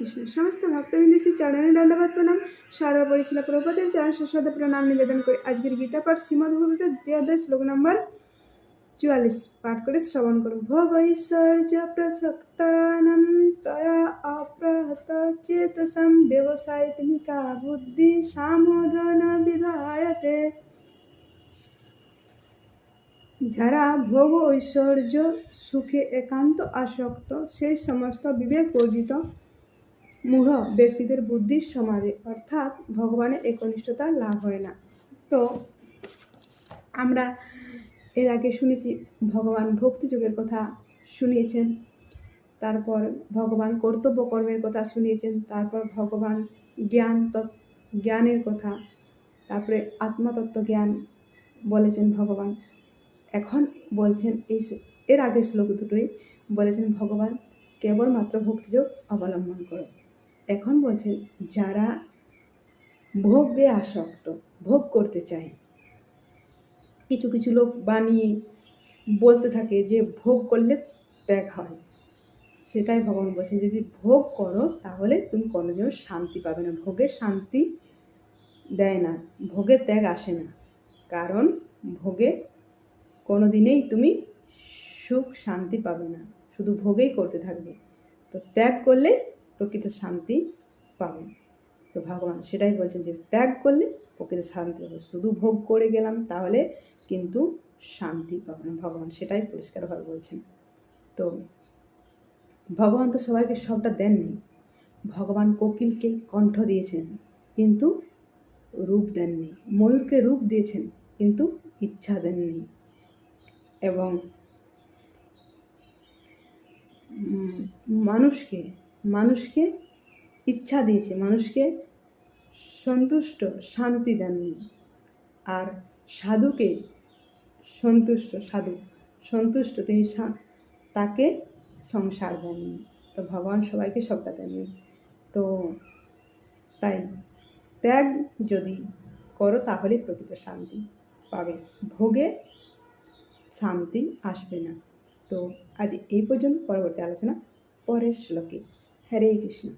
কৃষ্ণ। সমস্ত ভক্তবৃন্দ শ্রী চরণে দণ্ডবত প্রণাম। সর্বোপরি শিলা প্রভুপাদের চরণ সশ্রদ্ধ প্রণাম নিবেদন করে আজকের গীতা পাঠ শ্রীমদ্ভগবদ্গীতার ২ শ্লোক নম্বর ৪৪ পাঠ করে শ্রবণ করব। ভবৈশ্বর্য প্রসক্তানাম তয়া অপ্রহত চেতসাম ব্যবসায়িতমিকা বুদ্ধি সামোধন বিধায়তে। যারা ভোগ ঐশ্বর্য সুখে একান্ত আসক্ত, সেই সমস্ত বিবেক বর্জিত মূঢ় ব্যক্তিদের বুদ্ধির সমাধি অর্থাৎ ভগবানের একনিষ্ঠতা লাভ হয় না। তো আমরা এর আগে শুনেছি ভগবান ভক্তিযোগের কথা শুনিয়েছেন, তারপর ভগবান কর্তব্য কর্মের কথা শুনিয়েছেন, তারপর ভগবান জ্ঞানের কথা, তারপরে আত্মতত্ত্ব জ্ঞান বলেছেন ভগবান। এখন বলছেন এর আগের শ্লোক দুটোই বলেছেন ভগবান কেবলমাত্র ভক্তিযোগ অবলম্বন করো। এখন বলছেন যারা ভোগে আসক্ত, ভোগ করতে চায়, কিছু কিছু লোক বানিয়ে বলতে থাকে যে ভোগ করলে ত্যাগ হয়, সেটাই ভগবান বলছেন যদি ভোগ করো তাহলে তুমি কোনোদিনও শান্তি পাবে না। ভোগের শান্তি দেয় না, ভোগের ত্যাগ আসে না, কারণ ভোগে কোনোদিনেই তুমি সুখ শান্তি পাবে না, শুধু ভোগেই করতে থাকবে। তো ত্যাগ করলে প্রকৃত শান্তি পাবে। তো ভগবান সেটাই বলছেন যে ত্যাগ করলে প্রকৃত শান্তি পাবে, শুধু ভোগ করে গেলাম তাহলে কিন্তু শান্তি পাবে না। ভগবান সেটাই পরিষ্কারভাবে বলছেন। তো ভগবান তো সবাইকে সবটা দেননি। ভগবান কোকিলকে কণ্ঠ দিয়েছেন কিন্তু রূপ দেননি, ময়ূরকে রূপ দিয়েছেন কিন্তু ইচ্ছা দেননি, এবং মানুষকে ইচ্ছা দিয়েছে, মানুষকে সন্তুষ্ট শান্তি দেননি। আর সাধুকে সন্তুষ্ট তিনি তাকে সংসার দেননি। তো ভগবান সবাইকে সবটা দেননি। তো তাই ত্যাগ যদি করো তাহলে প্রকৃত শান্তি পাবে, ভোগে শান্তি আসবে না। তো আজ এই পর্যন্ত, পরবর্তী আলোচনা পরের শ্লোকে। হরে কৃষ্ণ।